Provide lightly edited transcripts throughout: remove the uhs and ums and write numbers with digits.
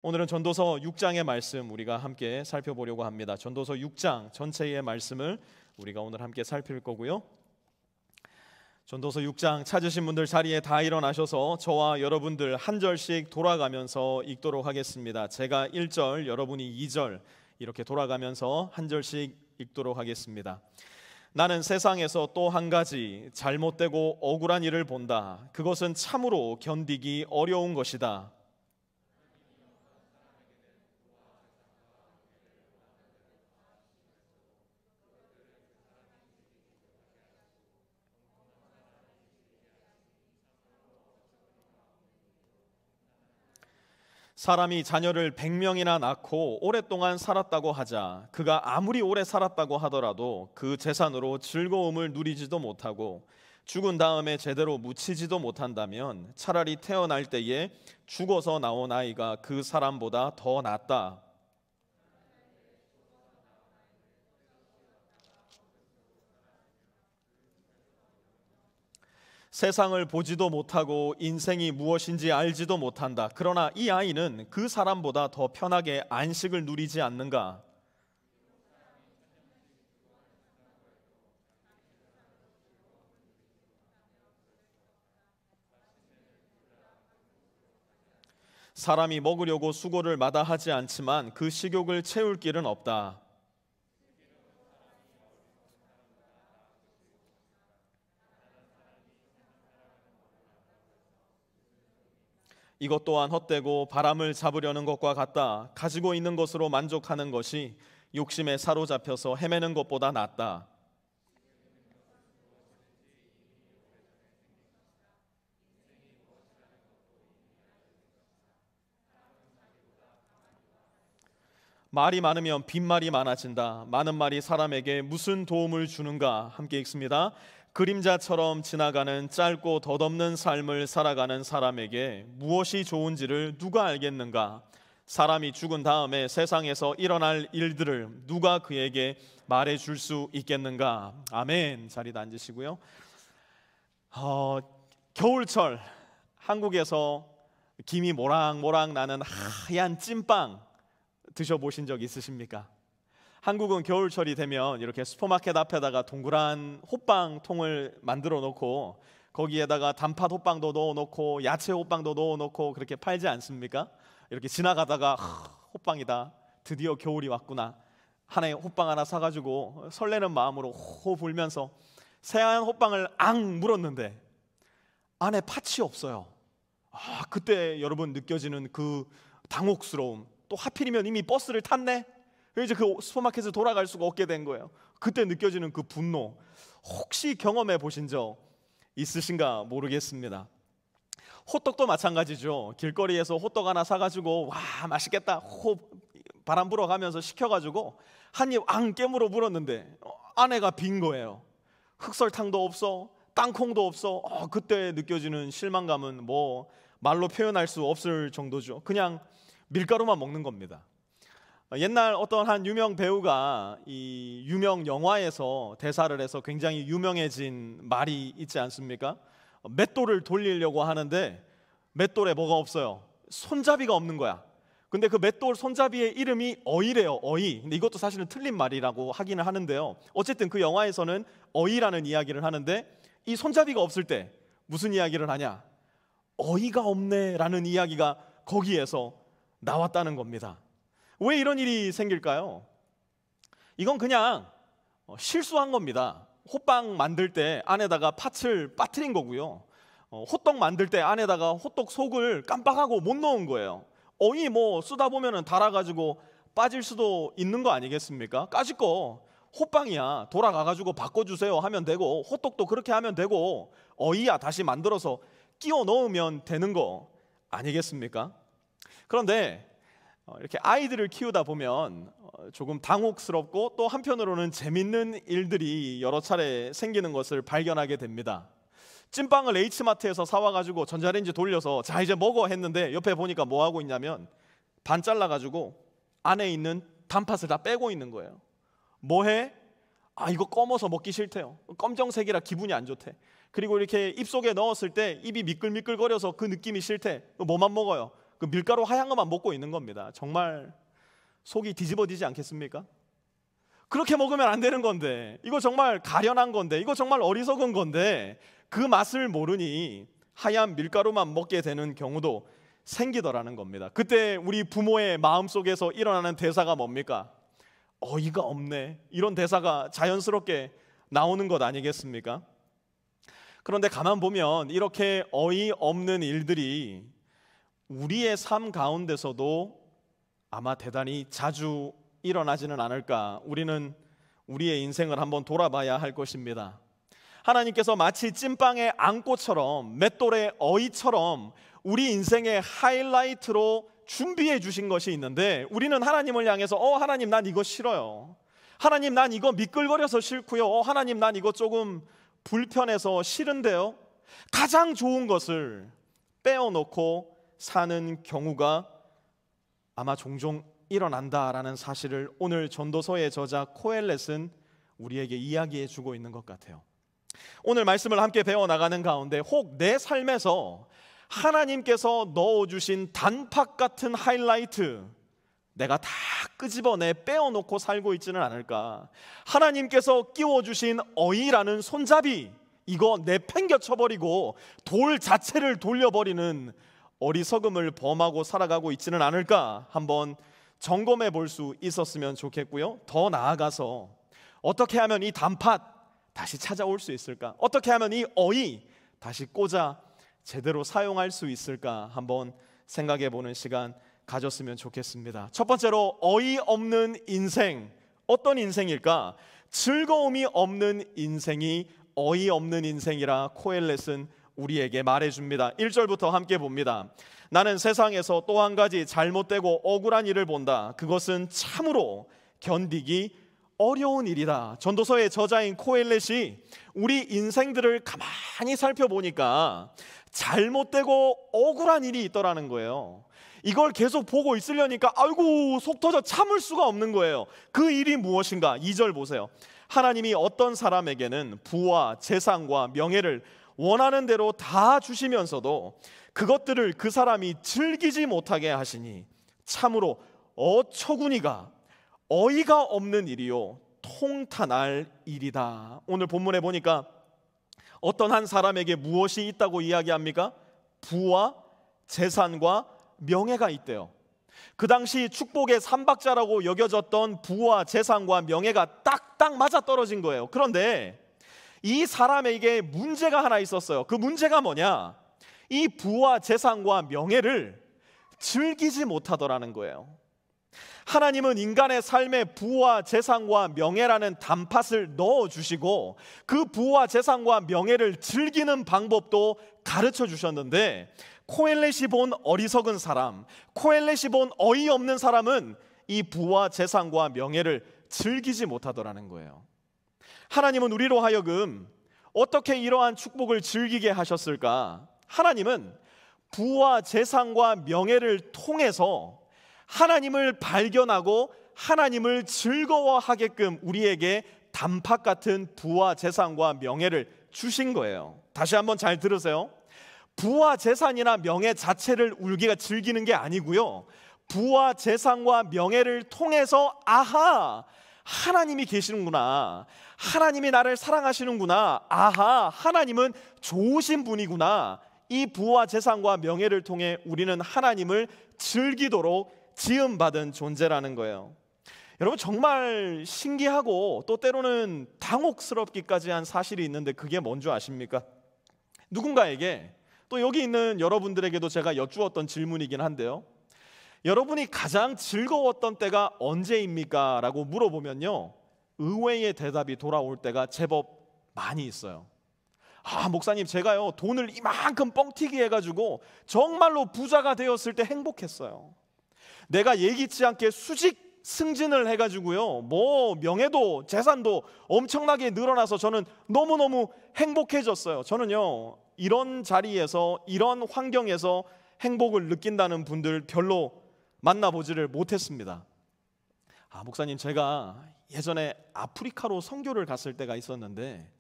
오늘은 전도서 6장의 말씀 우리가 함께 살펴보려고 합니다. 전도서 6장 전체의 말씀을 우리가 오늘 함께 살필 거고요. 전도서 6장 찾으신 분들 자리에 다 일어나셔서 저와 여러분들 한 절씩 돌아가면서 읽도록 하겠습니다. 제가 1절, 여러분이 2절 이렇게 돌아가면서 한 절씩 읽도록 하겠습니다. 나는 세상에서 또 한 가지 잘못되고 억울한 일을 본다. 그것은 참으로 견디기 어려운 것이다. 사람이 자녀를 100명이나 낳고 오랫동안 살았다고 하자 그가 아무리 오래 살았다고 하더라도 그 재산으로 즐거움을 누리지도 못하고 죽은 다음에 제대로 묻히지도 못한다면 차라리 태어날 때에 죽어서 나온 아이가 그 사람보다 더 낫다. 세상을 보지도 못하고 인생이 무엇인지 알지도 못한다. 그러나 이 아이는 그 사람보다 더 편하게 안식을 누리지 않는가? 사람이 먹으려고 수고를 마다하지 않지만 그 식욕을 채울 길은 없다. 이것 또한 헛되고 바람을 잡으려는 것과 같다. 가지고 있는 것으로 만족하는 것이 욕심에 사로잡혀서 헤매는 것보다 낫다. 말이 많으면 빈말이 많아진다. 많은 말이 사람에게 무슨 도움을 주는가? 함께 읽습니다. 그림자처럼 지나가는 짧고 덧없는 삶을 살아가는 사람에게 무엇이 좋은지를 누가 알겠는가? 사람이 죽은 다음에 세상에서 일어날 일들을 누가 그에게 말해줄 수 있겠는가? 아멘. 자리에 앉으시고요. 겨울철 한국에서 김이 모락모락 나는 하얀 찐빵 드셔보신 적 있으십니까? 한국은 겨울철이 되면 이렇게 슈퍼마켓 앞에다가 동그란 호빵통을 만들어 놓고 거기에다가 단팥 호빵도 넣어 놓고 야채 호빵도 넣어 놓고 그렇게 팔지 않습니까? 이렇게 지나가다가 호빵이다, 드디어 겨울이 왔구나, 하나의 호빵 하나 사가지고 설레는 마음으로 호 불면서 새하얀 호빵을 앙 물었는데 안에 팥이 없어요. 그때 여러분 느껴지는 그 당혹스러움, 또 하필이면 이미 버스를 탔네? 이제 그 슈퍼마켓에 돌아갈 수가 없게 된 거예요. 그때 느껴지는 그 분노, 혹시 경험해 보신 적 있으신가 모르겠습니다. 호떡도 마찬가지죠. 길거리에서 호떡 하나 사가지고 와 맛있겠다 호 바람 불어가면서 시켜가지고 한 입 앙 깨물어 물었는데 안에가 빈 거예요. 흑설탕도 없어, 땅콩도 없어. 그때 느껴지는 실망감은 뭐 말로 표현할 수 없을 정도죠. 그냥 밀가루만 먹는 겁니다. 옛날 어떤 한 유명 배우가 이 유명 영화에서 대사를 해서 굉장히 유명해진 말이 있지 않습니까? 맷돌을 돌리려고 하는데 맷돌에 뭐가 없어요? 손잡이가 없는 거야. 근데 그 맷돌 손잡이의 이름이 어이래요. 어이. 근데 이것도 사실은 틀린 말이라고 하기는 하는데요. 어쨌든 그 영화에서는 어이라는 이야기를 하는데 이 손잡이가 없을 때 무슨 이야기를 하냐? 어이가 없네라는 이야기가 거기에서 나왔다는 겁니다. 왜 이런 일이 생길까요? 이건 그냥 실수한 겁니다. 호빵 만들 때 안에다가 팥을 빠뜨린 거고요. 호떡 만들 때 안에다가 호떡 속을 깜빡하고 못 넣은 거예요. 어이 뭐 쓰다 보면은 달아가지고 빠질 수도 있는 거 아니겠습니까? 까짓 거 호빵이야, 돌아가가지고 바꿔주세요 하면 되고, 호떡도 그렇게 하면 되고, 어이야 다시 만들어서 끼워 넣으면 되는 거 아니겠습니까? 그런데 이렇게 아이들을 키우다 보면 조금 당혹스럽고 또 한편으로는 재밌는 일들이 여러 차례 생기는 것을 발견하게 됩니다. 찐빵을 H마트에서 사와가지고 전자레인지 돌려서 자 이제 먹어 했는데 옆에 보니까 뭐 하고 있냐면 반 잘라가지고 안에 있는 단팥을 다 빼고 있는 거예요. 뭐해? 이거 검어서 먹기 싫대요. 검정색이라 기분이 안 좋대. 그리고 이렇게 입속에 넣었을 때 입이 미끌미끌거려서 그 느낌이 싫대. 뭐만 먹어요? 그 밀가루 하얀 것만 먹고 있는 겁니다. 정말 속이 뒤집어지지 않겠습니까? 그렇게 먹으면 안 되는 건데, 이거 정말 가련한 건데, 이거 정말 어리석은 건데 그 맛을 모르니 하얀 밀가루만 먹게 되는 경우도 생기더라는 겁니다. 그때 우리 부모의 마음속에서 일어나는 대사가 뭡니까? 어이가 없네, 이런 대사가 자연스럽게 나오는 것 아니겠습니까? 그런데 가만 보면 이렇게 어이없는 일들이 우리의 삶 가운데서도 아마 대단히 자주 일어나지는 않을까. 우리는 우리의 인생을 한번 돌아봐야 할 것입니다. 하나님께서 마치 찐빵의 앙꼬처럼, 맷돌의 어이처럼 우리 인생의 하이라이트로 준비해 주신 것이 있는데, 우리는 하나님을 향해서 하나님 난 이거 싫어요, 하나님 난 이거 미끌거려서 싫고요, 하나님 난 이거 조금 불편해서 싫은데요, 가장 좋은 것을 빼어놓고 사는 경우가 아마 종종 일어난다라는 사실을 오늘 전도서의 저자 코엘렛은 우리에게 이야기해 주고 있는 것 같아요. 오늘 말씀을 함께 배워나가는 가운데 혹 내 삶에서 하나님께서 넣어주신 단팥 같은 하이라이트 내가 다 끄집어내 빼어놓고 살고 있지는 않을까. 하나님께서 끼워주신 어이라는 손잡이, 이거 내팽겨 쳐버리고 돌 자체를 돌려버리는 어리석음을 범하고 살아가고 있지는 않을까 한번 점검해 볼 수 있었으면 좋겠고요. 더 나아가서 어떻게 하면 이 단팥 다시 찾아올 수 있을까? 어떻게 하면 이 어이 다시 꽂아 제대로 사용할 수 있을까? 한번 생각해 보는 시간 가졌으면 좋겠습니다. 첫 번째로, 어이없는 인생. 어떤 인생일까? 즐거움이 없는 인생이 어이없는 인생이라 코엘렛은 우리에게 말해줍니다. 1절부터 함께 봅니다. 나는 세상에서 또 한 가지 잘못되고 억울한 일을 본다. 그것은 참으로 견디기 어려운 일이다. 전도서의 저자인 코엘렛이 우리 인생들을 가만히 살펴보니까 잘못되고 억울한 일이 있더라는 거예요. 이걸 계속 보고 있으려니까 아이고 속 터져 참을 수가 없는 거예요. 그 일이 무엇인가? 2절 보세요. 하나님이 어떤 사람에게는 부와 재산과 명예를 원하는 대로 다 주시면서도 그것들을 그 사람이 즐기지 못하게 하시니 참으로 어처구니가 어이가 없는 일이요 통탄할 일이다. 오늘 본문에 보니까 어떤 한 사람에게 무엇이 있다고 이야기합니까? 부와 재산과 명예가 있대요. 그 당시 축복의 삼박자라고 여겨졌던 부와 재산과 명예가 딱딱 맞아떨어진 거예요. 그런데 이 사람에게 문제가 하나 있었어요. 그 문제가 뭐냐? 이 부와 재산과 명예를 즐기지 못하더라는 거예요. 하나님은 인간의 삶에 부와 재산과 명예라는 단팥을 넣어주시고 그 부와 재산과 명예를 즐기는 방법도 가르쳐 주셨는데, 코엘렛이 본 어리석은 사람, 코엘렛이 본 어이없는 사람은 이 부와 재산과 명예를 즐기지 못하더라는 거예요. 하나님은 우리로 하여금 어떻게 이러한 축복을 즐기게 하셨을까? 하나님은 부와 재산과 명예를 통해서 하나님을 발견하고 하나님을 즐거워하게끔 우리에게 단팥 같은 부와 재산과 명예를 주신 거예요. 다시 한번 잘 들으세요. 부와 재산이나 명예 자체를 우리가 즐기는 게 아니고요, 부와 재산과 명예를 통해서 아하, 하나님이 계시는구나, 하나님이 나를 사랑하시는구나, 아하, 하나님은 좋으신 분이구나, 이 부와 재산과 명예를 통해 우리는 하나님을 즐기도록 지음받은 존재라는 거예요. 여러분, 정말 신기하고 또 때로는 당혹스럽기까지 한 사실이 있는데 그게 뭔지 아십니까? 누군가에게, 또 여기 있는 여러분들에게도 제가 여쭈었던 질문이긴 한데요, 여러분이 가장 즐거웠던 때가 언제입니까? 라고 물어보면요, 의외의 대답이 돌아올 때가 제법 많이 있어요. 목사님, 제가요 돈을 이만큼 뻥튀기 해가지고 정말로 부자가 되었을 때 행복했어요. 내가 예기치 않게 수직 승진을 해가지고요, 뭐 명예도 재산도 엄청나게 늘어나서 저는 너무너무 행복해졌어요. 저는요, 이런 자리에서, 이런 환경에서 행복을 느낀다는 분들 별로 만나보지를 못했습니다. 목사님, 제가 예전에 아프리카로 선교를 갔을 때가 있었는데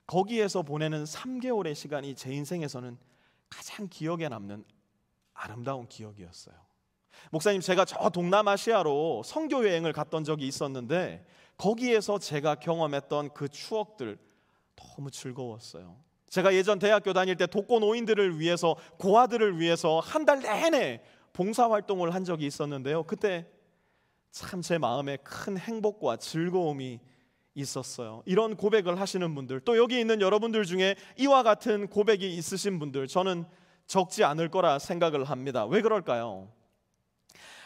거기에서 보내는 3개월의 시간이 제 인생에서는 가장 기억에 남는 아름다운 기억이었어요. 목사님, 제가 저 동남아시아로 선교 여행을 갔던 적이 있었는데 거기에서 제가 경험했던 그 추억들 너무 즐거웠어요. 제가 예전 대학교 다닐 때 독거 노인들을 위해서, 고아들을 위해서 한 달 내내 봉사활동을 한 적이 있었는데요, 그때 참 제 마음에 큰 행복과 즐거움이 있었어요. 이런 고백을 하시는 분들, 또 여기 있는 여러분들 중에 이와 같은 고백이 있으신 분들, 저는 적지 않을 거라 생각을 합니다. 왜 그럴까요?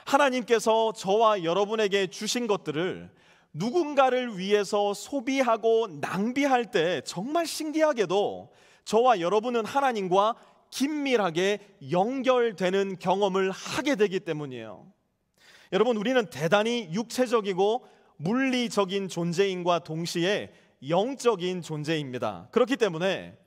하나님께서 저와 여러분에게 주신 것들을 누군가를 위해서 소비하고 낭비할 때 정말 신기하게도 저와 여러분은 하나님과 긴밀하게 연결되는 경험을 하게 되기 때문이에요. 여러분, 우리는 대단히 육체적이고 물리적인 존재인과 동시에 영적인 존재입니다. 그렇기 때문에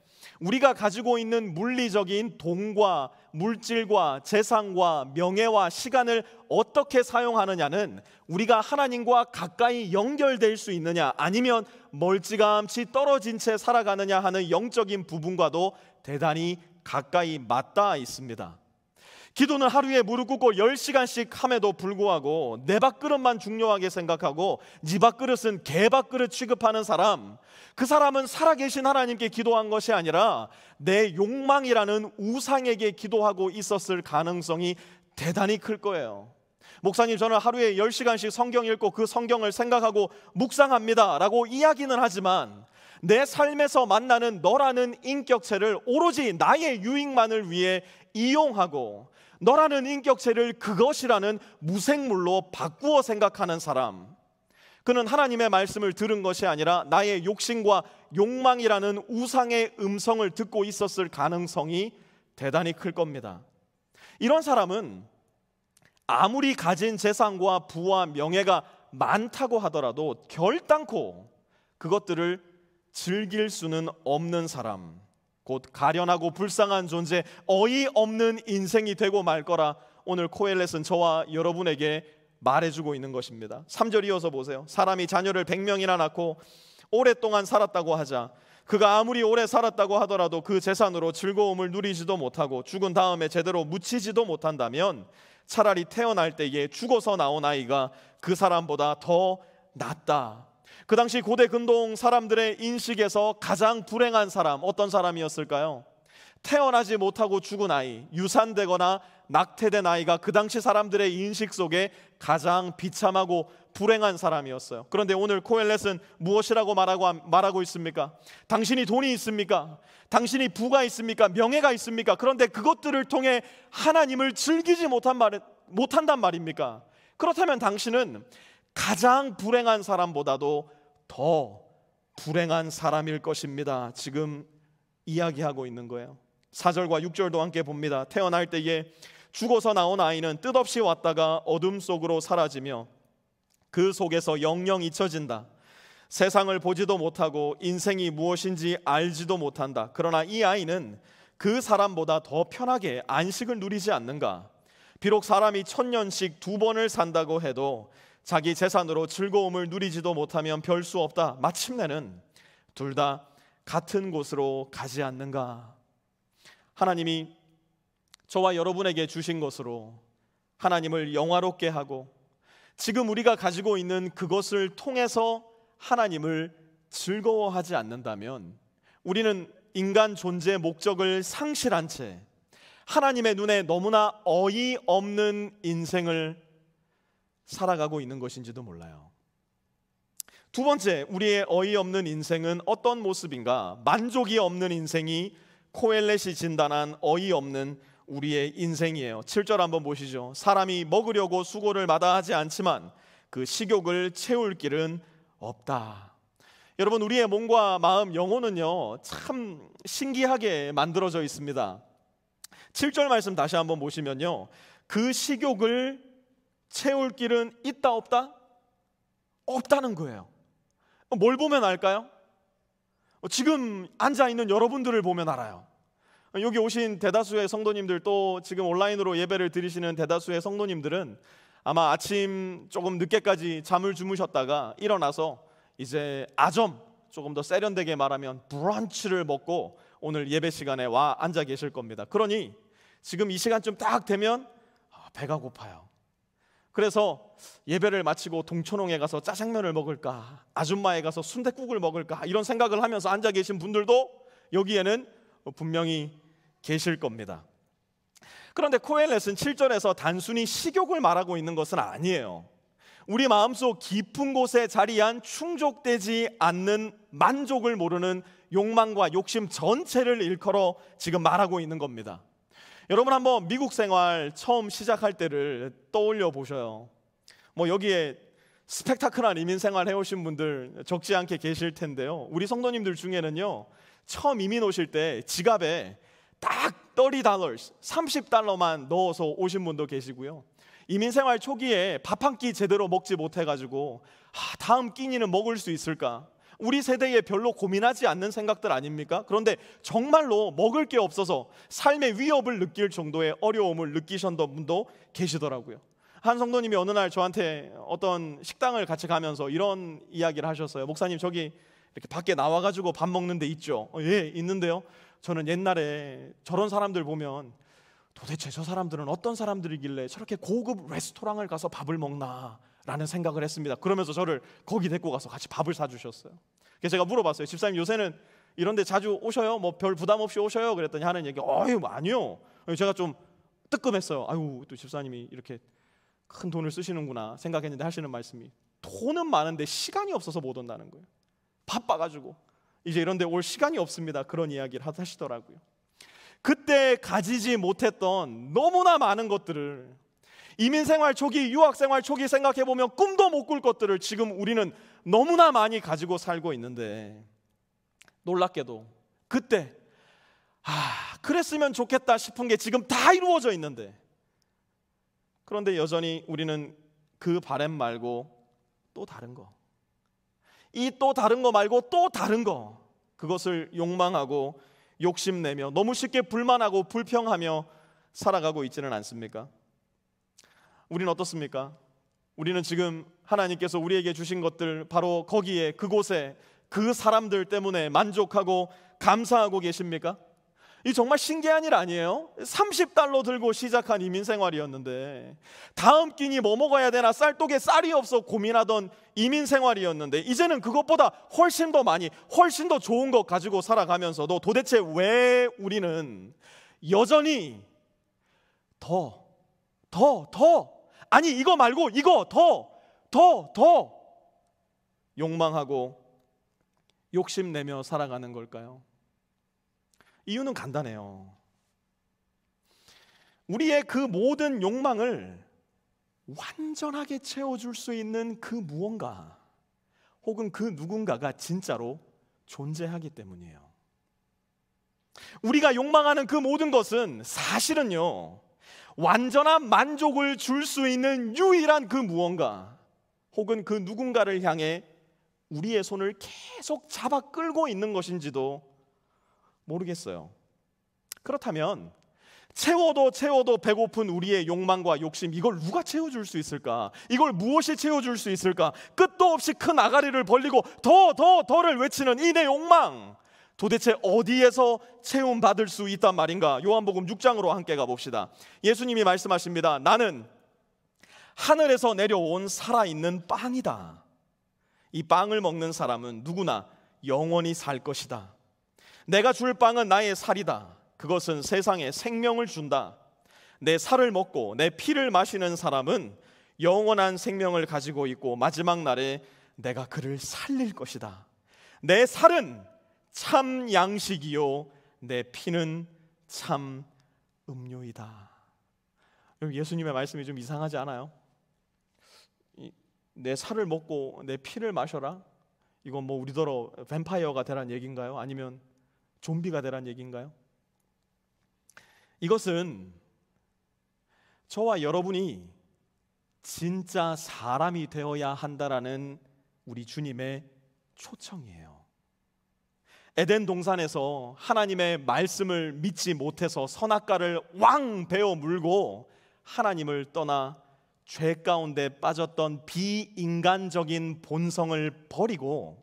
우리가 가지고 있는 물리적인 돈과 물질과 재산과 명예와 시간을 어떻게 사용하느냐는 우리가 하나님과 가까이 연결될 수 있느냐, 아니면 멀찌감치 떨어진 채 살아가느냐 하는 영적인 부분과도 대단히 가까이 맞닿아 있습니다. 기도는 하루에 무릎 꿇고 10시간씩 함에도 불구하고 내 밥그릇만 중요하게 생각하고 네 밥그릇은 개 밥그릇 취급하는 사람, 그 사람은 살아계신 하나님께 기도한 것이 아니라 내 욕망이라는 우상에게 기도하고 있었을 가능성이 대단히 클 거예요. 목사님, 저는 하루에 10시간씩 성경 읽고 그 성경을 생각하고 묵상합니다 라고 이야기는 하지만 내 삶에서 만나는 너라는 인격체를 오로지 나의 유익만을 위해 이용하고 너라는 인격체를 그것이라는 무생물로 바꾸어 생각하는 사람, 그는 하나님의 말씀을 들은 것이 아니라 나의 욕심과 욕망이라는 우상의 음성을 듣고 있었을 가능성이 대단히 클 겁니다. 이런 사람은 아무리 가진 재산과 부와 명예가 많다고 하더라도 결단코 그것들을 즐길 수는 없는 사람, 곧 가련하고 불쌍한 존재, 어이없는 인생이 되고 말 거라 오늘 코엘렛은 저와 여러분에게 말해주고 있는 것입니다. 3절 이어서 보세요. 사람이 자녀를 100명이나 낳고 오랫동안 살았다고 하자 그가 아무리 오래 살았다고 하더라도 그 재산으로 즐거움을 누리지도 못하고 죽은 다음에 제대로 묻히지도 못한다면 차라리 태어날 때에 죽어서 나온 아이가 그 사람보다 더 낫다. 그 당시 고대 근동 사람들의 인식에서 가장 불행한 사람, 어떤 사람이었을까요? 태어나지 못하고 죽은 아이, 유산되거나 낙태된 아이가 그 당시 사람들의 인식 속에 가장 비참하고 불행한 사람이었어요. 그런데 오늘 코엘렛은 무엇이라고 말하고 있습니까? 당신이 돈이 있습니까? 당신이 부가 있습니까? 명예가 있습니까? 그런데 그것들을 통해 하나님을 즐기지 못한단 말입니까? 그렇다면 당신은 가장 불행한 사람보다도 더 불행한 사람일 것입니다. 지금 이야기하고 있는 거예요. 4절과 6절도 함께 봅니다. 태어날 때에 죽어서 나온 아이는 뜻없이 왔다가 어둠 속으로 사라지며 그 속에서 영영 잊혀진다. 세상을 보지도 못하고 인생이 무엇인지 알지도 못한다. 그러나 이 아이는 그 사람보다 더 편하게 안식을 누리지 않는가? 비록 사람이 1000년씩 2번을 산다고 해도 자기 재산으로 즐거움을 누리지도 못하면 별 수 없다. 마침내는 둘 다 같은 곳으로 가지 않는가? 하나님이 저와 여러분에게 주신 것으로 하나님을 영화롭게 하고 지금 우리가 가지고 있는 그것을 통해서 하나님을 즐거워하지 않는다면 우리는 인간 존재의 목적을 상실한 채 하나님의 눈에 너무나 어이없는 인생을 살아가고 있는 것인지도 몰라요. 두 번째, 우리의 어이없는 인생은 어떤 모습인가? 만족이 없는 인생이 코엘렛이 진단한 어이없는 우리의 인생이에요. 7절 한번 보시죠. 사람이 먹으려고 수고를 마다하지 않지만 그 식욕을 채울 길은 없다. 여러분, 우리의 몸과 마음, 영혼은요 참 신기하게 만들어져 있습니다. 7절 말씀 다시 한번 보시면요, 그 식욕을 채울 길은 있다 없다? 없다는 거예요. 뭘 보면 알까요? 지금 앉아있는 여러분들을 보면 알아요. 여기 오신 대다수의 성도님들, 또 지금 온라인으로 예배를 드리시는 대다수의 성도님들은 아마 아침 조금 늦게까지 잠을 주무셨다가 일어나서 이제 아점, 조금 더 세련되게 말하면 브런치를 먹고 오늘 예배 시간에 와 앉아 계실 겁니다. 그러니 지금 이 시간쯤 딱 되면 배가 고파요. 그래서 예배를 마치고 동천홍에 가서 짜장면을 먹을까, 아줌마에 가서 순댓국을 먹을까, 이런 생각을 하면서 앉아 계신 분들도 여기에는 분명히 계실 겁니다. 그런데 코엘렛은 7절에서 단순히 식욕을 말하고 있는 것은 아니에요. 우리 마음속 깊은 곳에 자리한 충족되지 않는 만족을 모르는 욕망과 욕심 전체를 일컬어 지금 말하고 있는 겁니다. 여러분 한번 미국 생활 처음 시작할 때를 떠올려 보셔요. 여기에 스펙타클한 이민 생활 해오신 분들 적지 않게 계실 텐데요. 우리 성도님들 중에는요, 처음 이민 오실 때 지갑에 딱 $30, $30만 넣어서 오신 분도 계시고요. 이민 생활 초기에 밥 한 끼 제대로 먹지 못해가지고 다음 끼니는 먹을 수 있을까? 우리 세대에 별로 고민하지 않는 생각들 아닙니까? 그런데 정말로 먹을 게 없어서 삶의 위협을 느낄 정도의 어려움을 느끼셨던 분도 계시더라고요. 한 성도님이 어느 날 저한테 어떤 식당을 같이 가면서 이런 이야기를 하셨어요. 목사님, 저기 이렇게 밖에 나와가지고 밥 먹는 데 있죠? 예, 있는데요. 저는 옛날에 저런 사람들 보면 도대체 저 사람들은 어떤 사람들이길래 저렇게 고급 레스토랑을 가서 밥을 먹나 라는 생각을 했습니다. 그러면서 저를 거기 데리고 가서 같이 밥을 사주셨어요. 그래서 제가 물어봤어요. 집사님, 요새는 이런 데 자주 오셔요? 별 부담 없이 오셔요? 그랬더니 하는 얘기, 아니요. 제가 좀 뜨끔했어요. 또 집사님이 이렇게 큰 돈을 쓰시는구나 생각했는데 하시는 말씀이, 돈은 많은데 시간이 없어서 못 온다는 거예요. 바빠가지고 이제 이런 데 올 시간이 없습니다. 그런 이야기를 하시더라고요. 그때 가지지 못했던 너무나 많은 것들을, 이민생활 초기, 유학생활 초기 생각해보면 꿈도 못 꿀 것들을 지금 우리는 너무나 많이 가지고 살고 있는데, 놀랍게도 그때 그랬으면 좋겠다 싶은 게 지금 다 이루어져 있는데, 그런데 여전히 우리는 그 바람 말고 또 다른 거, 이 또 다른 거 말고 또 다른 거, 그것을 욕망하고 욕심내며 너무 쉽게 불만하고 불평하며 살아가고 있지는 않습니까? 우리는 어떻습니까? 우리는 지금 하나님께서 우리에게 주신 것들, 바로 거기에, 그곳에, 그 사람들 때문에 만족하고 감사하고 계십니까? 이 정말 신기한 일 아니에요? $30 들고 시작한 이민 생활이었는데, 다음 끼니 뭐 먹어야 되나, 쌀독에 쌀이 없어 고민하던 이민 생활이었는데, 이제는 그것보다 훨씬 더 많이, 훨씬 더 좋은 것 가지고 살아가면서도 도대체 왜 우리는 여전히 아니 이거 말고 이거 더 욕망하고 욕심내며 살아가는 걸까요? 이유는 간단해요. 우리의 그 모든 욕망을 완전하게 채워줄 수 있는 그 무언가, 혹은 그 누군가가 진짜로 존재하기 때문이에요. 우리가 욕망하는 그 모든 것은 사실은요, 완전한 만족을 줄 수 있는 유일한 그 무언가, 혹은 그 누군가를 향해 우리의 손을 계속 잡아 끌고 있는 것인지도 모르겠어요. 그렇다면 채워도 배고픈 우리의 욕망과 욕심, 이걸 누가 채워줄 수 있을까? 이걸 무엇이 채워줄 수 있을까? 끝도 없이 큰 아가리를 벌리고 더를 외치는 이 내 욕망, 도대체 어디에서 채움받을 수 있단 말인가? 요한복음 6장으로 함께 가봅시다. 예수님이 말씀하십니다. 나는 하늘에서 내려온 살아있는 빵이다. 이 빵을 먹는 사람은 누구나 영원히 살 것이다. 내가 줄 빵은 나의 살이다. 그것은 세상에 생명을 준다. 내 살을 먹고 내 피를 마시는 사람은 영원한 생명을 가지고 있고 마지막 날에 내가 그를 살릴 것이다. 내 살은 참 양식이요 내 피는 참 음료이다. 예수님의 말씀이 좀 이상하지 않아요? 내 살을 먹고 내 피를 마셔라? 이건 뭐 우리더러 뱀파이어가 되란 얘기인가요? 아니면 좀비가 되란 얘기인가요? 이것은 저와 여러분이 진짜 사람이 되어야 한다라는 우리 주님의 초청이에요. 에덴 동산에서 하나님의 말씀을 믿지 못해서 선악과를 왕 베어 물고 하나님을 떠나 죄 가운데 빠졌던 비인간적인 본성을 버리고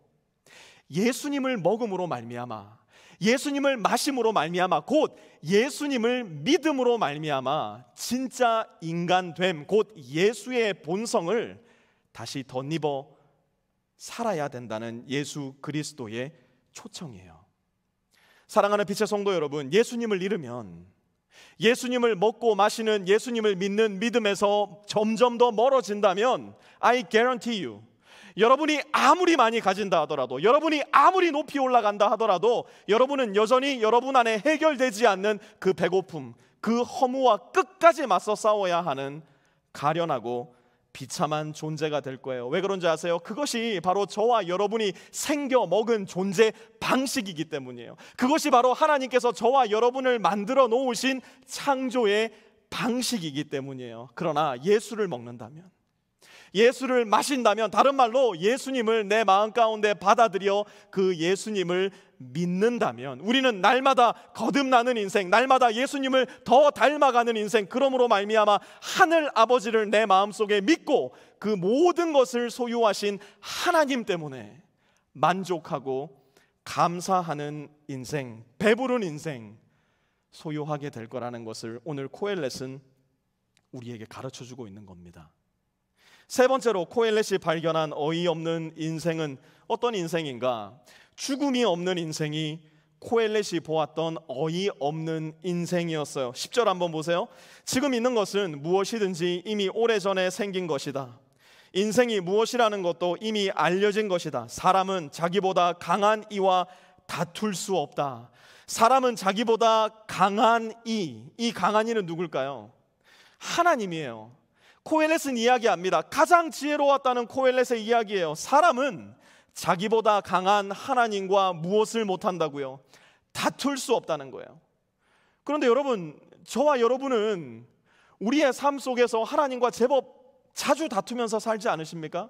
예수님을 먹음으로 말미암아 예수님을 마심으로 말미암아, 곧 예수님을 믿음으로 말미암아 진짜 인간됨, 곧 예수의 본성을 다시 덧입어 살아야 된다는 예수 그리스도의 초청이에요. 사랑하는 빛의 성도 여러분, 예수님을 잃으면, 예수님을 먹고 마시는, 예수님을 믿는 믿음에서 점점 더 멀어진다면 I guarantee you, 여러분이 아무리 많이 가진다 하더라도, 여러분이 아무리 높이 올라간다 하더라도 여러분은 여전히 여러분 안에 해결되지 않는 그 배고픔, 그 허무와 끝까지 맞서 싸워야 하는 가련하고 비참한 존재가 될 거예요. 왜 그런지 아세요? 그것이 바로 저와 여러분이 생겨 먹은 존재 방식이기 때문이에요. 그것이 바로 하나님께서 저와 여러분을 만들어 놓으신 창조의 방식이기 때문이에요. 그러나 예수를 먹는다면, 예수를 마신다면, 다른 말로 예수님을 내 마음 가운데 받아들여 그 예수님을 믿는다면, 우리는 날마다 거듭나는 인생, 날마다 예수님을 더 닮아가는 인생, 그러므로 말미암아 하늘 아버지를 내 마음속에 믿고 그 모든 것을 소유하신 하나님 때문에 만족하고 감사하는 인생, 배부른 인생 소유하게 될 거라는 것을 오늘 코엘렛은 우리에게 가르쳐주고 있는 겁니다. 세 번째로 코엘렛이 발견한 어이없는 인생은 어떤 인생인가? 죽음이 없는 인생이 코엘렛이 보았던 어이없는 인생이었어요. 10절 한번 보세요. 지금 있는 것은 무엇이든지 이미 오래전에 생긴 것이다. 인생이 무엇이라는 것도 이미 알려진 것이다. 사람은 자기보다 강한 이와 다툴 수 없다. 사람은 자기보다 강한 이 강한 이는 누굴까요? 하나님이에요. 코엘렛은 이야기합니다. 가장 지혜로웠다는 코엘렛의 이야기예요. 사람은 자기보다 강한 하나님과 무엇을 못한다고요? 다툴 수 없다는 거예요. 그런데 여러분, 저와 여러분은 우리의 삶 속에서 하나님과 제법 자주 다투면서 살지 않으십니까?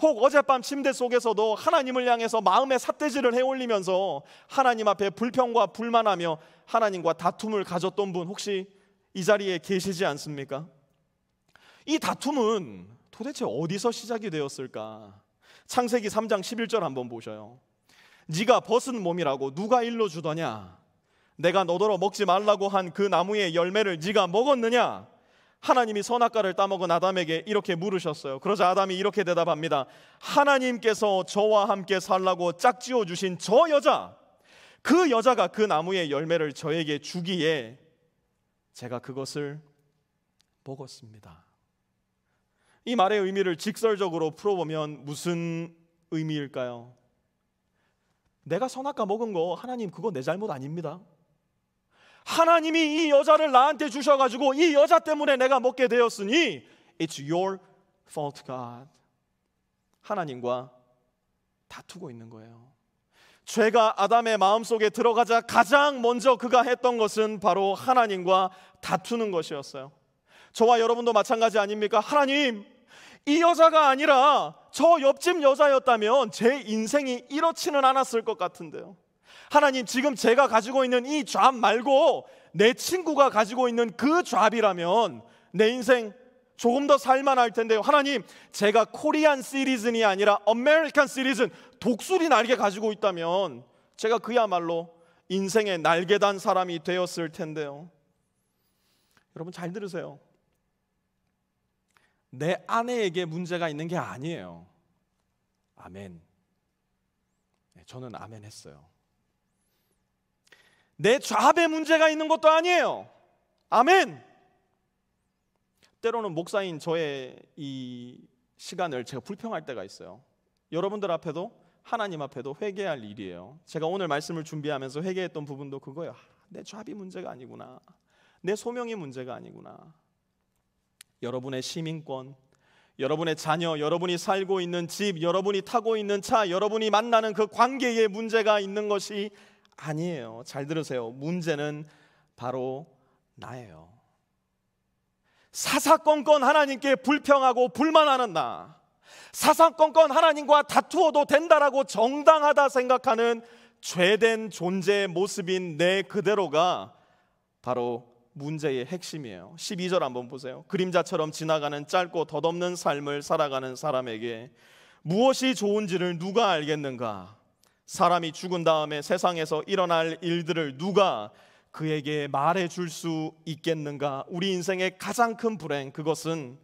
혹 어젯밤 침대 속에서도 하나님을 향해서 마음의 삿대질을 해올리면서 하나님 앞에 불평과 불만하며 하나님과 다툼을 가졌던 분 혹시 이 자리에 계시지 않습니까? 이 다툼은 도대체 어디서 시작이 되었을까? 창세기 3장 11절 한번 보셔요. 네가 벗은 몸이라고 누가 일러주더냐? 내가 너더러 먹지 말라고 한 그 나무의 열매를 네가 먹었느냐? 하나님이 선악과를 따먹은 아담에게 이렇게 물으셨어요. 그러자 아담이 이렇게 대답합니다. 하나님께서 저와 함께 살라고 짝지어 주신 저 여자, 그 여자가 그 나무의 열매를 저에게 주기에 제가 그것을 먹었습니다. 이 말의 의미를 직설적으로 풀어보면 무슨 의미일까요? 내가 선악과 먹은 거 하나님 그거 내 잘못 아닙니다. 하나님이 이 여자를 나한테 주셔가지고 이 여자 때문에 내가 먹게 되었으니 It's your fault, God. 하나님과 다투고 있는 거예요. 죄가 아담의 마음속에 들어가자 가장 먼저 그가 했던 것은 바로 하나님과 다투는 것이었어요. 저와 여러분도 마찬가지 아닙니까? 하나님, 이 여자가 아니라 저 옆집 여자였다면 제 인생이 이렇지는 않았을 것 같은데요. 하나님, 지금 제가 가지고 있는 이 잡 말고 내 친구가 가지고 있는 그 잡이라면 내 인생 조금 더 살만할 텐데요. 하나님, 제가 코리안 시리즌이 아니라 아메리칸 시리즌 독수리 날개 가지고 있다면 제가 그야말로 인생의 날개 단 사람이 되었을 텐데요. 여러분 잘 들으세요. 내 아내에게 문제가 있는 게 아니에요. 아멘. 저는 아멘 했어요. 내 잡에 문제가 있는 것도 아니에요. 아멘. 때로는 목사인 저의 이 시간을 제가 불평할 때가 있어요. 여러분들 앞에도 하나님 앞에도 회개할 일이에요. 제가 오늘 말씀을 준비하면서 회개했던 부분도 그거예요. 내 잡이 문제가 아니구나. 내 소명이 문제가 아니구나. 여러분의 시민권, 여러분의 자녀, 여러분이 살고 있는 집, 여러분이 타고 있는 차, 여러분이 만나는 그 관계에 문제가 있는 것이 아니에요. 잘 들으세요. 문제는 바로 나예요. 사사건건 하나님께 불평하고 불만하는 나, 사사건건 하나님과 다투어도 된다라고 정당하다 생각하는 죄된 존재의 모습인 내 그대로가 바로 문제의 핵심이에요. 12절 한번 보세요. 그림자처럼 지나가는 짧고 덧없는 삶을 살아가는 사람에게 무엇이 좋은지를 누가 알겠는가? 사람이 죽은 다음에 세상에서 일어날 일들을 누가 그에게 말해줄 수 있겠는가? 우리 인생의 가장 큰 불행, 그것은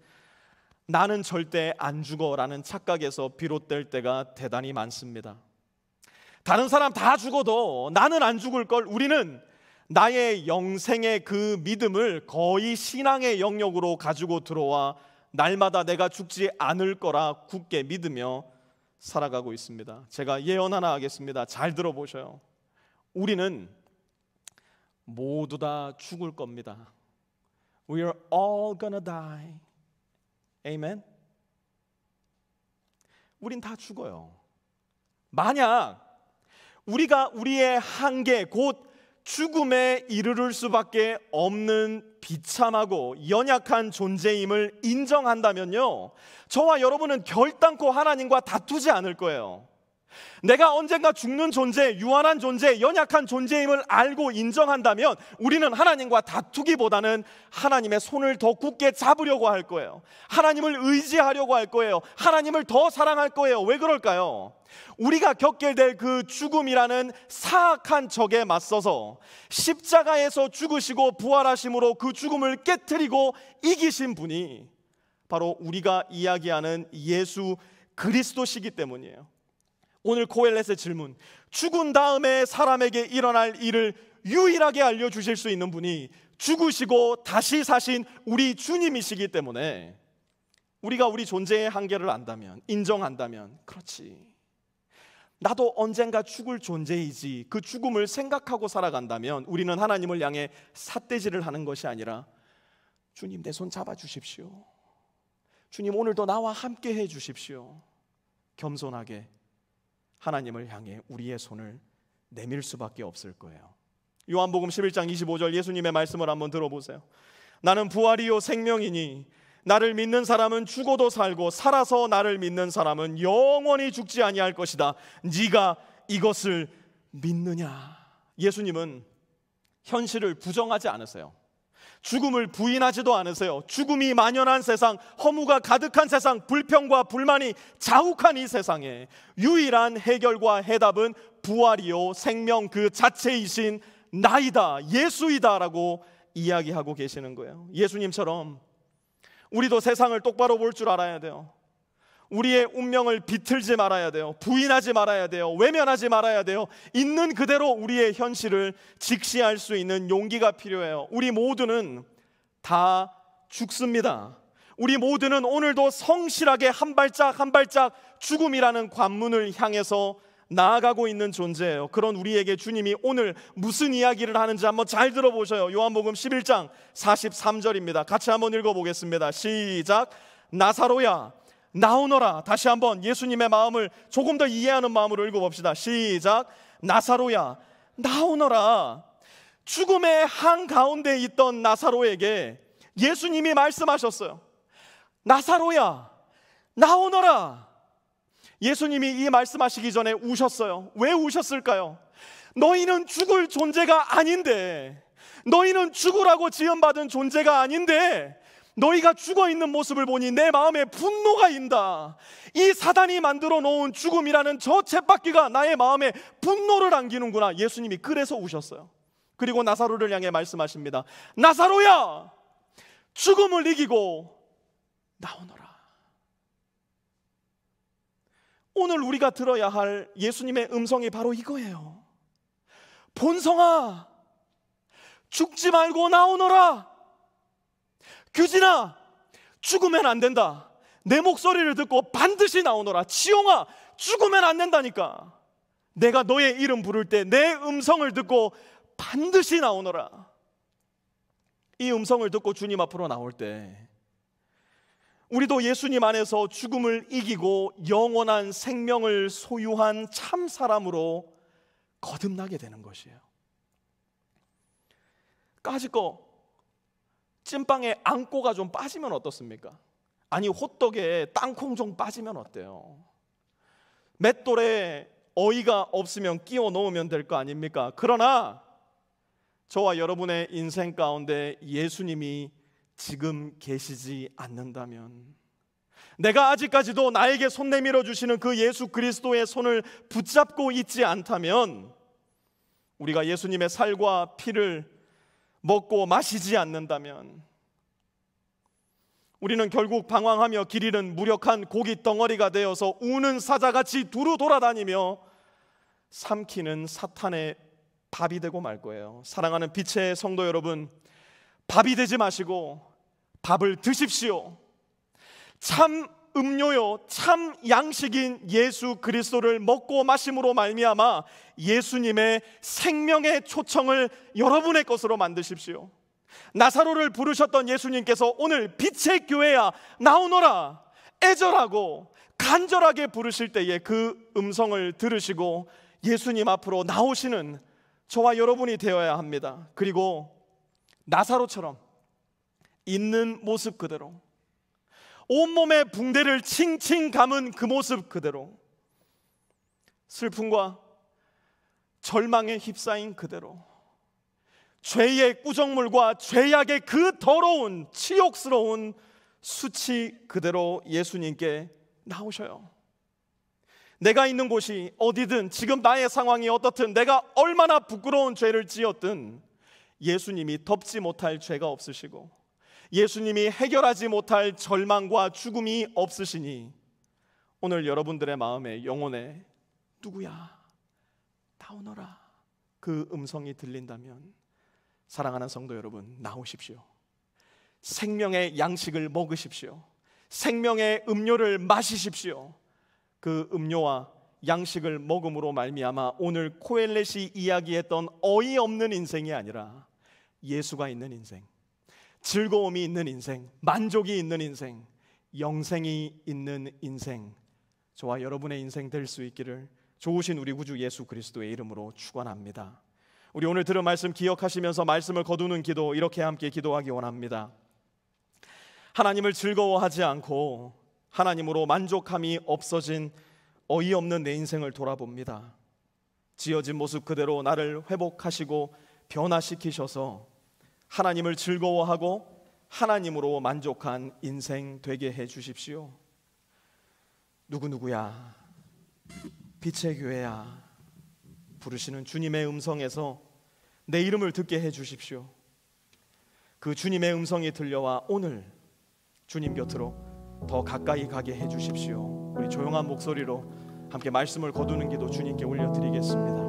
나는 절대 안 죽어라는 착각에서 비롯될 때가 대단히 많습니다. 다른 사람 다 죽어도 나는 안 죽을 걸, 우리는 나의 영생의 그 믿음을 거의 신앙의 영역으로 가지고 들어와 날마다 내가 죽지 않을 거라 굳게 믿으며 살아가고 있습니다. 제가 예언 하나 하겠습니다. 잘 들어보셔요. 우리는 모두 다 죽을 겁니다. We are all gonna die. Amen? 우린 다 죽어요. 만약 우리가 우리의 한계, 곧 죽음에 이르를 수밖에 없는 비참하고 연약한 존재임을 인정한다면요, 저와 여러분은 결단코 하나님과 다투지 않을 거예요. 내가 언젠가 죽는 존재, 유한한 존재, 연약한 존재임을 알고 인정한다면 우리는 하나님과 다투기보다는 하나님의 손을 더 굳게 잡으려고 할 거예요. 하나님을 의지하려고 할 거예요. 하나님을 더 사랑할 거예요. 왜 그럴까요? 우리가 겪게 될 그 죽음이라는 사악한 적에 맞서서 십자가에서 죽으시고 부활하심으로 그 죽음을 깨트리고 이기신 분이 바로 우리가 이야기하는 예수 그리스도시기 때문이에요. 오늘 코엘렛의 질문, 죽은 다음에 사람에게 일어날 일을 유일하게 알려주실 수 있는 분이 죽으시고 다시 사신 우리 주님이시기 때문에 우리가 우리 존재의 한계를 안다면, 인정한다면, 그렇지, 나도 언젠가 죽을 존재이지, 그 죽음을 생각하고 살아간다면 우리는 하나님을 향해 삿대질을 하는 것이 아니라, 주님 내 손 잡아주십시오, 주님 오늘도 나와 함께 해주십시오, 겸손하게 하나님을 향해 우리의 손을 내밀 수밖에 없을 거예요. 요한복음 11장 25절 예수님의 말씀을 한번 들어보세요. 나는 부활이요 생명이니 나를 믿는 사람은 죽어도 살고 살아서 나를 믿는 사람은 영원히 죽지 아니할 것이다. 네가 이것을 믿느냐? 예수님은 현실을 부정하지 않으세요. 죽음을 부인하지도 않으세요. 죽음이 만연한 세상, 허무가 가득한 세상, 불평과 불만이 자욱한 이 세상에 유일한 해결과 해답은 부활이요 생명 그 자체이신 나이다, 예수이다라고 이야기하고 계시는 거예요. 예수님처럼 우리도 세상을 똑바로 볼 줄 알아야 돼요. 우리의 운명을 비틀지 말아야 돼요. 부인하지 말아야 돼요. 외면하지 말아야 돼요. 있는 그대로 우리의 현실을 직시할 수 있는 용기가 필요해요. 우리 모두는 다 죽습니다. 우리 모두는 오늘도 성실하게 한 발짝 한 발짝 죽음이라는 관문을 향해서 나아가고 있는 존재예요. 그런 우리에게 주님이 오늘 무슨 이야기를 하는지 한번 잘 들어보셔요. 요한복음 11장 43절입니다. 같이 한번 읽어보겠습니다. 시작. 나사로야 나오너라. 다시 한번 예수님의 마음을 조금 더 이해하는 마음으로 읽어봅시다. 시작. 나사로야 나오너라. 죽음의 한가운데 있던 나사로에게 예수님이 말씀하셨어요. 나사로야 나오너라. 예수님이 이 말씀하시기 전에 우셨어요. 왜 우셨을까요? 너희는 죽을 존재가 아닌데, 너희는 죽으라고 지음받은 존재가 아닌데 너희가 죽어있는 모습을 보니 내 마음에 분노가 인다. 이 사단이 만들어 놓은 죽음이라는 저 쳇바퀴가 나의 마음에 분노를 안기는구나. 예수님이 그래서 우셨어요. 그리고 나사로를 향해 말씀하십니다. 나사로야 죽음을 이기고 나오너라. 오늘 우리가 들어야 할 예수님의 음성이 바로 이거예요. 본성아 죽지 말고 나오너라. 규진아 죽으면 안 된다. 내 목소리를 듣고 반드시 나오너라. 지용아 죽으면 안 된다니까. 내가 너의 이름 부를 때 내 음성을 듣고 반드시 나오너라. 이 음성을 듣고 주님 앞으로 나올 때 우리도 예수님 안에서 죽음을 이기고 영원한 생명을 소유한 참 사람으로 거듭나게 되는 것이에요. 까짓 거 찐빵에 앙꼬가 좀 빠지면 어떻습니까? 아니 호떡에 땅콩 좀 빠지면 어때요? 맷돌에 어이가 없으면 끼워 넣으면 될 거 아닙니까? 그러나 저와 여러분의 인생 가운데 예수님이 지금 계시지 않는다면, 내가 아직까지도 나에게 손 내밀어 주시는 그 예수 그리스도의 손을 붙잡고 있지 않다면, 우리가 예수님의 살과 피를 먹고 마시지 않는다면 우리는 결국 방황하며 길 잃은 무력한 고기 덩어리가 되어서 우는 사자같이 두루 돌아다니며 삼키는 사탄의 밥이 되고 말 거예요. 사랑하는 빛의 성도 여러분, 밥이 되지 마시고 밥을 드십시오. 참 음료요, 참 양식인 예수 그리스도를 먹고 마심으로 말미암아 예수님의 생명의 초청을 여러분의 것으로 만드십시오. 나사로를 부르셨던 예수님께서 오늘 빛의 교회야 나오너라 애절하고 간절하게 부르실 때에 그 음성을 들으시고 예수님 앞으로 나오시는 저와 여러분이 되어야 합니다. 그리고 나사로처럼 있는 모습 그대로, 온몸에 붕대를 칭칭 감은 그 모습 그대로, 슬픔과 절망에 휩싸인 그대로, 죄의 꾸정물과 죄악의 그 더러운 치욕스러운 수치 그대로 예수님께 나오셔요. 내가 있는 곳이 어디든, 지금 나의 상황이 어떻든, 내가 얼마나 부끄러운 죄를 지었든 예수님이 덮지 못할 죄가 없으시고 예수님이 해결하지 못할 절망과 죽음이 없으시니 오늘 여러분들의 마음에, 영혼에 누구야 나오너라 그 음성이 들린다면 사랑하는 성도 여러분, 나오십시오. 생명의 양식을 먹으십시오. 생명의 음료를 마시십시오. 그 음료와 양식을 먹음으로 말미암아 오늘 코엘렛이 이야기했던 어이없는 인생이 아니라 예수가 있는 인생, 즐거움이 있는 인생, 만족이 있는 인생, 영생이 있는 인생, 저와 여러분의 인생 될 수 있기를 좋으신 우리 구주 예수 그리스도의 이름으로 축원합니다. 우리 오늘 들은 말씀 기억하시면서 말씀을 거두는 기도 이렇게 함께 기도하기 원합니다. 하나님을 즐거워하지 않고 하나님으로 만족함이 없어진 어이없는 내 인생을 돌아봅니다. 지어진 모습 그대로 나를 회복하시고 변화시키셔서 하나님을 즐거워하고 하나님으로 만족한 인생 되게 해 주십시오. 누구누구야 빛의 교회야 부르시는 주님의 음성에서 내 이름을 듣게 해 주십시오. 그 주님의 음성이 들려와 오늘 주님 곁으로 더 가까이 가게 해 주십시오. 우리 조용한 목소리로 함께 말씀을 거두는 기도 주님께 올려드리겠습니다.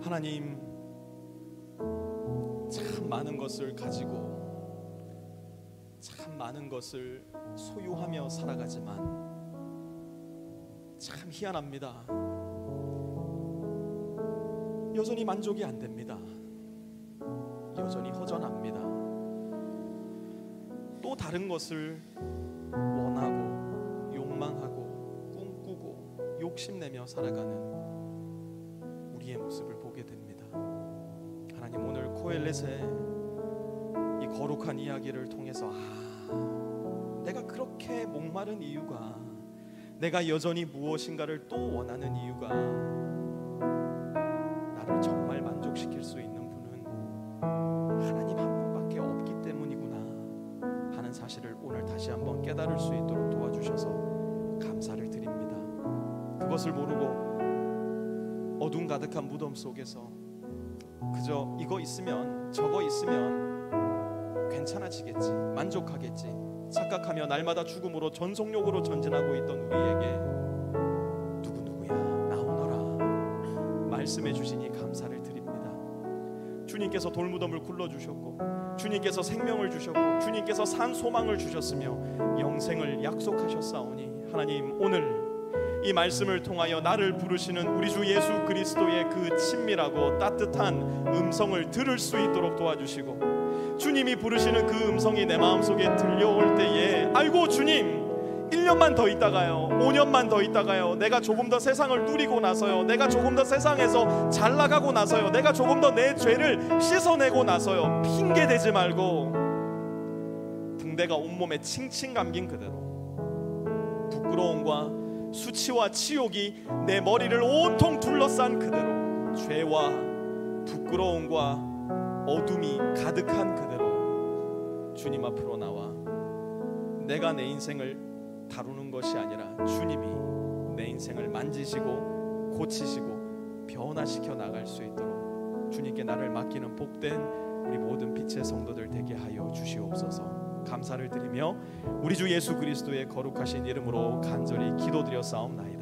하나님, 참 많은 것을 가지고 참 많은 것을 소유하며 살아가지만 참 희한합니다. 여전히 만족이 안 됩니다. 여전히 허전합니다. 또 다른 것을 원하고 욕망하고 꿈꾸고 욕심내며 살아가는 우리의 모습을 보게 됩니다. 하나님, 오늘 코엘렛의 이 거룩한 이야기를 통해서 내가 그렇게 목마른 이유가, 내가 여전히 무엇인가를 또 원하는 이유가 나를 정말 만족시킬 수 있는 분은 하나님 한 분밖에 없기 때문이구나 하는 사실을 오늘 다시 한번 깨달을 수 있도록 도와주셔서 감사를 드립니다. 그것을 모르고 어둠 가득한 무덤 속에서 그저 이거 있으면 저거 있으면 괜찮아지겠지, 만족하겠지 착각하며 날마다 죽음으로 전속력으로 전진하고 있던 우리에게 누구누구야 나오너라 말씀해 주시니 감사를 드립니다. 주님께서 돌무덤을 굴러주셨고, 주님께서 생명을 주셨고, 주님께서 산 소망을 주셨으며 영생을 약속하셨사오니 하나님, 오늘 이 말씀을 통하여 나를 부르시는 우리 주 예수 그리스도의 그 친밀하고 따뜻한 음성을 들을 수 있도록 도와주시고, 주님이 부르시는 그 음성이 내 마음속에 들려올 때에 아이고 주님, 1년만 더 있다가요, 5년만 더 있다가요, 내가 조금 더 세상을 누리고 나서요, 내가 조금 더 세상에서 잘 나가고 나서요, 내가 조금 더 내 죄를 씻어내고 나서요, 핑계대지 말고 붕대가 온몸에 칭칭 감긴 그대로 부끄러움과 수치와 치욕이 내 머리를 온통 둘러싼 그대로 죄와 부끄러움과 어둠이 가득한 그대로 주님 앞으로 나와 내가 내 인생을 다루는 것이 아니라 주님이 내 인생을 만지시고 고치시고 변화시켜 나갈 수 있도록 주님께 나를 맡기는 복된 우리 모든 빛의 성도들 되게 하여 주시옵소서. 감사를 드리며 우리 주 예수 그리스도의 거룩하신 이름으로 간절히 기도드려 싸움나이다.